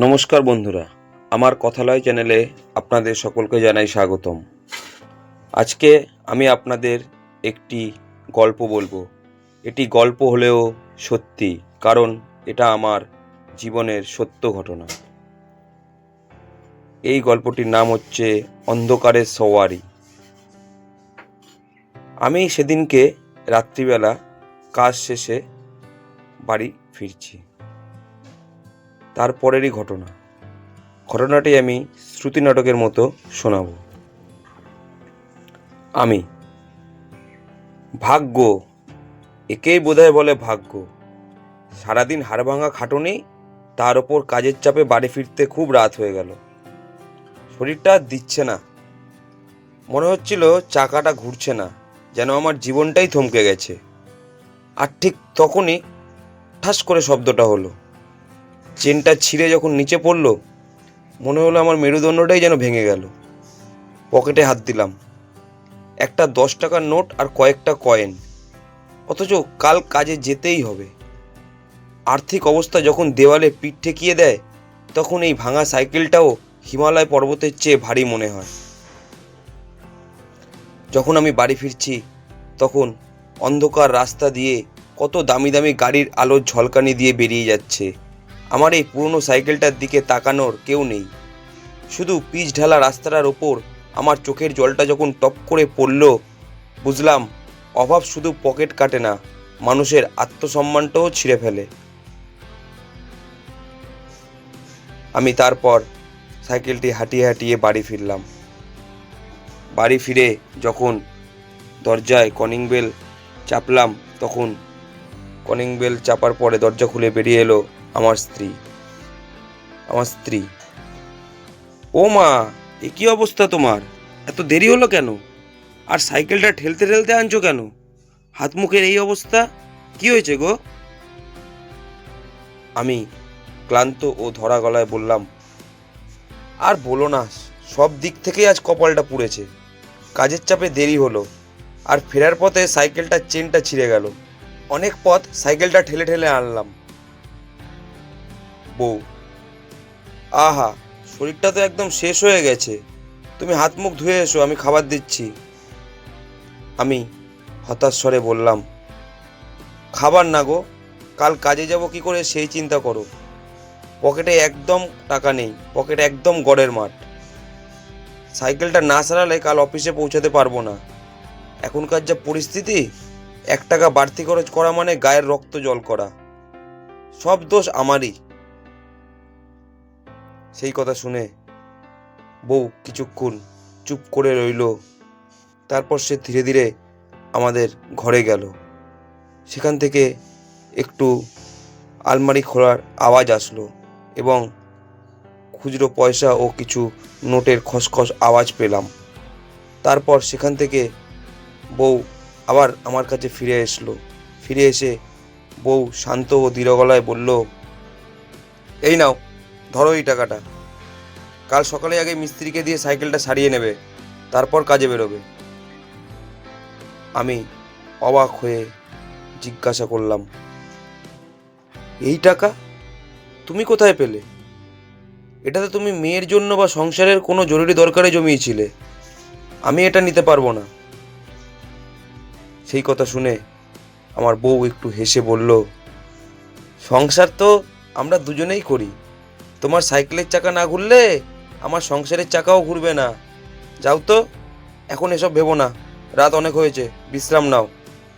নমস্কার বন্ধুরা, আমার কথালয় চ্যানেলে আপনাদের সকলকে জানাই স্বাগতম। আজকে আমি আপনাদের একটি গল্প বলবো। এটি গল্প হলেও সত্যি, কারণ এটা আমার জীবনের সত্য ঘটনা। এই গল্পটির নাম হচ্ছে অন্ধকারের সওয়ারি। আমি সেদিনকে রাত্রিবেলা কাজ শেষে বাড়ি ফিরছি। তারপরেরই ঘটনাটি আমি শ্রুতি নাটকের মতো শোনাব। আমি ভাগ্য, একেই বোধহয় বলে ভাগ্য। সারাদিন হাড়ভাঙা খাটুনি, তার ওপর কাজের চাপে বাড়ি ফিরতে খুব রাত হয়ে গেল। শরীরটা আর দিচ্ছে না, মনে হচ্ছিল চাকাটা ঘুরছে না, যেন আমার জীবনটাই থমকে গেছে। আর ঠিক তখনই ঠাস করে শব্দটা হলো। চেনটা ছিঁড়ে যখন নিচে পড়লো, মনে হলো আমার মেরুদণ্ডটাই যেন ভেঙে গেল। পকেটে হাত দিলাম, একটা 10 টাকার নোট আর কয়েকটা কয়েন, অথচ কাল কাজে যেতেই হবে। আর্থিক অবস্থা যখন দেওয়ালে পিঠ ঠেকিয়ে দেয়, তখন এই ভাঙা সাইকেলটাও হিমালয় পর্বতের চেয়ে ভারী মনে হয়। যখন আমি বাড়ি ফিরছি, তখন অন্ধকার রাস্তা দিয়ে কত দামি দামি গাড়ির আলোর ঝলকানি দিয়ে বেরিয়ে যাচ্ছে। আমার এই পুরনো সাইকেলটার দিকে তাকানোর কেউ নেই। শুধু পিচ ঢালা রাস্তাটার ওপর আমার চোখের জলটা যখন টপ করে পড়ল, বুঝলাম অভাব শুধু পকেট কাটে না, মানুষের আত্মসম্মানটাও ছিঁড়ে ফেলে। আমি তারপর সাইকেলটি হাঁটিয়ে হাঁটিয়ে বাড়ি ফিরলাম। বাড়ি ফিরে যখন দরজায় কলিং বেল চাপলাম, তখন কলিং বেল চাপার পরে দরজা খুলে বেরিয়ে এলো আমার স্ত্রী। ও মা, এ কি অবস্থা তোমার? এত দেরি হলো কেন? আর সাইকেলটা ঠেলতে ঠেলতে আনছো কেন? হাত মুখের এই অবস্থা, কি হয়েছে গো? আমি ক্লান্ত ও ধরা গলায় বললাম, আর বলো না, সব দিক থেকেই আজ কপালটা পুড়েছে। কাজের চাপে দেরি হলো, আর ফেরার পথে সাইকেলটার চেনটা ছিঁড়ে গেল। অনেক পথ সাইকেলটা ঠেলে ঠেলে আনলাম। বউ: আহা, শরীরটা তো একদম শেষ হয়ে গেছে। তুমি হাত মুখ ধুয়ে এসো, আমি খাবার দিচ্ছি। আমি হতাশ স্বরে বললাম, খাবার না গো, কাল কাজে যাব কি করে সেই চিন্তা করো। পকেটে একদম টাকা নেই, পকেট একদম গড়ের মাঠ। সাইকেলটা না সারালে কাল অফিসে পৌঁছাতে পারবো না। এখনকার যা পরিস্থিতি, 1 টাকা বাড়তি খরচ করা মানে গায়ের রক্ত জল করা। সব দোষ আমারই। সেই কথা শুনে বউ কিছুক্ষণ চুপ করে রইল। তারপর সে ধীরে ধীরে আমাদের ঘরে গেল। সেখান থেকে একটু আলমারি খোলার আওয়াজ আসলো এবং খুচরো পয়সা ও কিছু নোটের খসখস আওয়াজ পেলাম। তারপর সেখান থেকে বউ আবার আমার কাছে ফিরে এসে বউ শান্ত ও দৃঢ় গলায় বলল, এই নাও, ধরো এই টাকাটা। কাল সকালে আগে মিস্ত্রিকে দিয়ে সাইকেলটা সারিয়ে নেবে, তারপর কাজে বেরোবে। আমি অবাক হয়ে জিজ্ঞাসা করলাম, এই টাকা তুমি কোথায় পেলে? এটা তো তুমি মেয়ের জন্য বা সংসারের কোনো জরুরি দরকারে জমিয়েছিলে। আমি এটা নিতে পারবো না। সেই কথা শুনে আমার বউ একটু হেসে বলল, সংসার তো আমরা দুজনেই করি। তোমার সাইকেলের চাকা না ঘুরলে আমার সংসারের চাকাও ঘুরবে না। যাও তো, এখন এসব ভেবো না। রাত অনেক হয়েছে, বিশ্রাম নাও।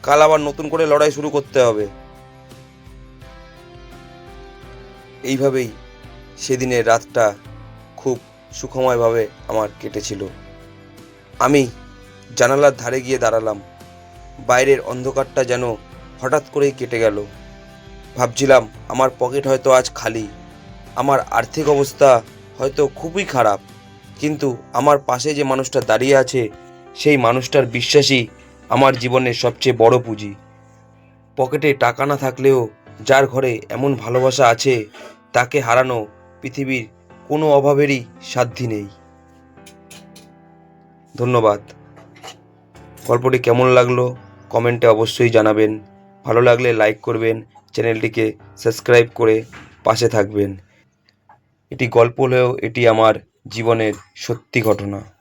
কাল আবার নতুন করে লড়াই শুরু করতে হবে। এইভাবেই সেদিনের রাতটা খুব সুখময়ভাবে আমার কেটেছিল। আমি জানালার ধারে গিয়ে দাঁড়ালাম। বাইরের অন্ধকারটা যেন হঠাৎ করেই কেটে গেল। ভাবছিলাম, আমার পকেট হয়তো আজ খালি, আমার আর্থিক অবস্থা হয়তো খুবই খারাপ, কিন্তু আমার পাশে যে মানুষটা দাঁড়িয়ে আছে, সেই মানুষটার বিশ্বাসই আমার জীবনের সবচেয়ে বড় পুঁজি। পকেটে টাকা না থাকলেও যার ঘরে এমন ভালোবাসা আছে, তাকে হারানো পৃথিবীর কোনো অভাবেরই সাধ্যি নেই। ধন্যবাদ। গল্পটি কেমন লাগলো কমেন্টে অবশ্যই জানাবেন। ভালো লাগলে লাইক করবেন, চ্যানেলটিকে সাবস্ক্রাইব করে পাশে থাকবেন। এটি গল্প হলেও এটি আমার জীবনের সত্যি ঘটনা।